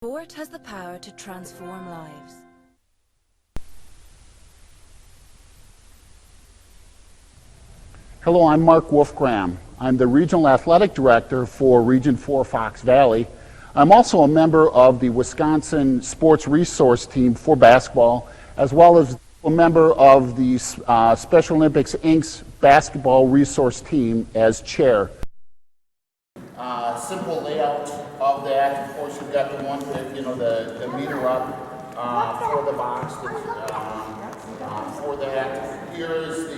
Sport has the power to transform lives. Hello, I'm Mark Wolfgram. I'm the Regional Athletic Director for Region 4 Fox Valley. I'm also a member of the Wisconsin Sports Resource Team for basketball, as well as a member of the Special Olympics Inc.'s Basketball Resource Team as chair. Simple layout of that. Of course, you've got the one with, the meter up for the box for that. Here is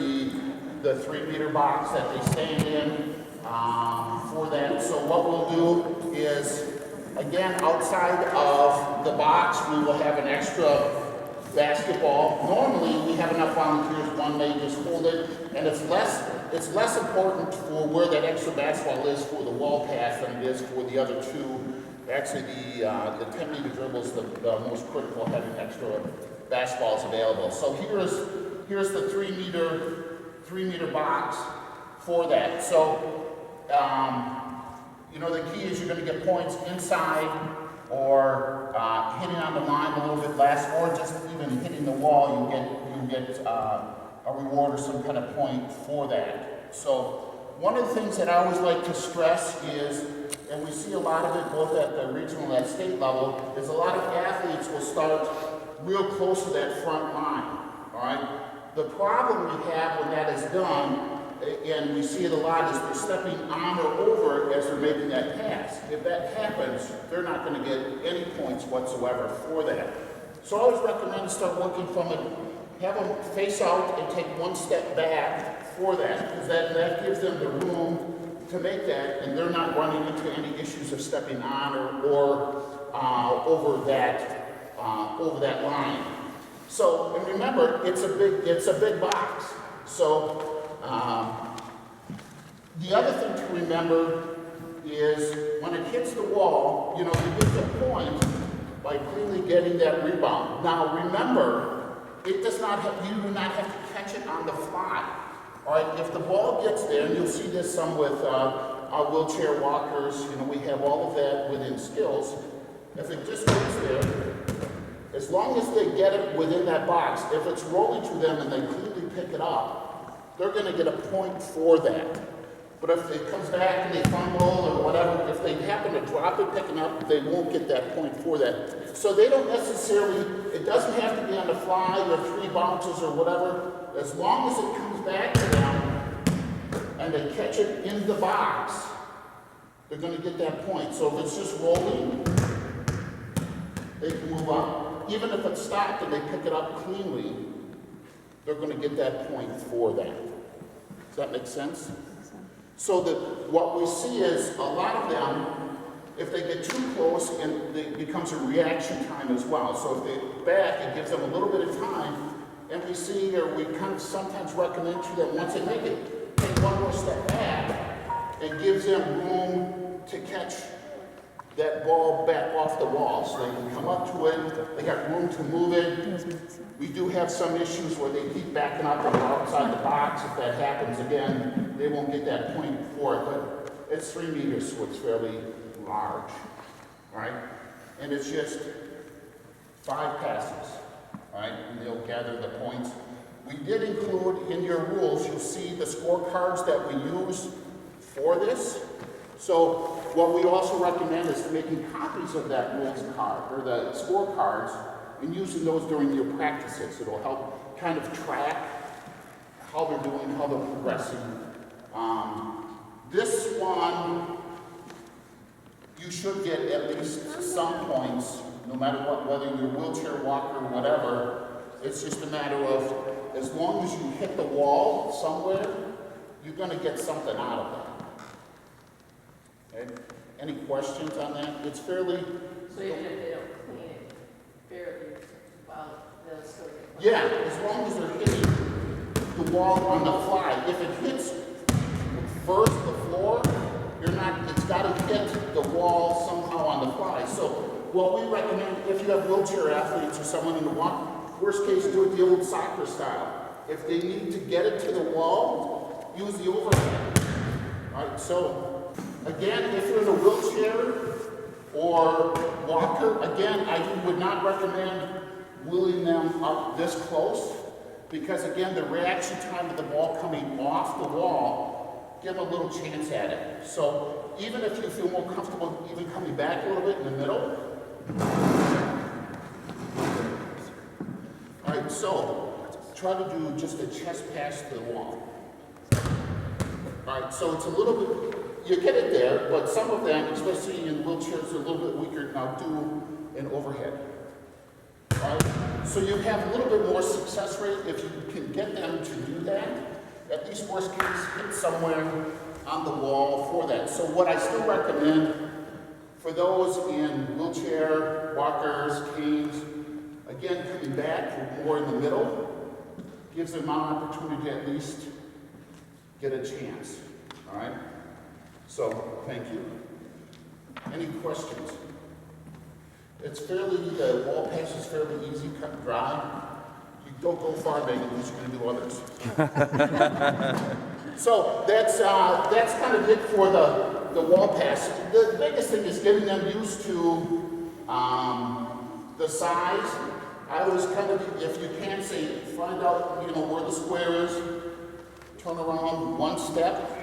the 3-meter box that they stand in for that. So what we'll do is, again, outside of the box, we will have an extra basketball. Normally, we have enough volunteers, one may just hold it, and it's less important for where that extra basketball is for the wall pass than it is for the other two. Actually, the 10-meter dribble is the most critical, having extra basketballs available. So here's the 3-meter box for that. So, the key is you're going to get points inside or hitting on the line a little bit less, or just even hitting the wall. You get a reward or some kind of point for that. So one of the things that I always like to stress is, and we see a lot of it both at the regional and state level, is a lot of athletes will start real close to that front line. All right. The problem we have when that is done, and we see it a lot, is they're stepping on or over as they're making that pass. If that happens, they're not going to get any points whatsoever for that. So I always recommend start working from it, have them face out and take one step back for that, because that gives them the room to make that, and they're not running into any issues of stepping on or over that line. So, and remember, it's a big box. So, the other thing to remember is when it hits the wall, you get the point by cleanly getting that rebound. Now, remember, you do not have to catch it on the fly. All right, if the ball gets there, and you'll see this some with our wheelchair walkers, we have all of that within skills. If it just gets there, as long as they get it within that box, if it's rolling to them and they cleanly pick it up, they're going to get a point for that. But if it comes back and they fumble or whatever, if they happen to drop it picking up, they won't get that point for that. So they don't necessarily, it doesn't have to be on the fly or 3 bounces or whatever. As long as it comes back to them and they catch it in the box, they're going to get that point. So if it's just rolling, they can move up. Even if it's stopped and they pick it up cleanly, they're going to get that point for that. Does that make sense? So what we see is a lot of them, if they get too close, and it becomes a reaction time as well. So if they back, it gives them a little bit of time. And we see, or we kind of sometimes recommend to them, once they make it, take one more step back, it gives them room to catch that ball back off the wall. So they can come up to it, they got room to move it. We do have some issues where they keep backing up and outside the box. If that happens again, they won't get that point for it, but it's 3 meters, so it's fairly large, right? And it's just 5 passes. Right, and they'll gather the points. We did include in your rules, you'll see the scorecards that we use for this. So what we also recommend is making copies of that rules card, or the scorecards, and using those during your practices. It'll help kind of track how they're doing, how they're progressing. This one, you should get at least some points, no matter what, whether you're a wheelchair walker or whatever. It's just a matter of, as long as you hit the wall somewhere, you're going to get something out of that. Okay? Any questions on that? It's fairly... So even if they don't clean it fairly, they'll still get points? Yeah, as long as they're hitting the wall on the fly. If it hits first the floor, it's got to hit the wall somehow on the fly. So what we recommend, if you have wheelchair athletes or someone in the walk, worst case, do it the old soccer style. If they need to get it to the wall, use the overhead. All right, so again, if you're in a wheelchair, Or walker, again, I would not recommend wheeling them up this close, because again, the reaction time of the ball coming off the wall, give a little chance at it. So even if you feel more comfortable even coming back a little bit in the middle. All right, so try to do just a chest pass to the wall. All right, so it's a little bit, you get it there, but some of them, especially in wheelchairs, are a little bit weaker. Now do an overhead. All right, so you have a little bit more success rate if you can get them to do that. At least worst case, hit somewhere on the wall for that. So what I still recommend for those in wheelchair, walkers, canes, again, coming back more in the middle, gives them an opportunity to at least get a chance, all right? So, thank you. Any questions? It's fairly, the wall pass is fairly easy, cut and dry. You don't go far, Megan, because you're gonna do others. So, that's kind of it for the wall pass. The biggest thing is getting them used to the size. I always kind of, if you can, say, find out, where the square is, turn around one step,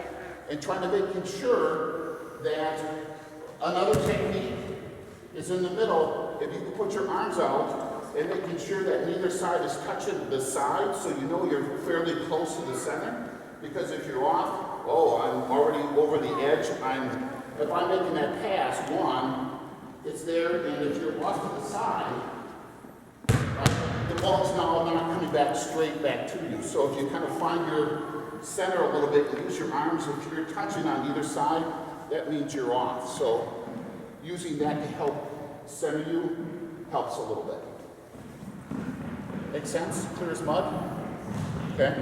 and trying to making sure that another technique is in the middle. If you can put your arms out and making sure that neither side is touching the side, so you know you're fairly close to the center. Because if you're off, I'm already over the edge. If I'm making that pass, one, it's there, and if you're off to the side, the ball's now not coming back straight back to you. So if you kind of find your center a little bit and use your arms, if you're touching on either side, that means you're off. So using that to help center you helps a little bit. Make sense? Clear as mud? Okay.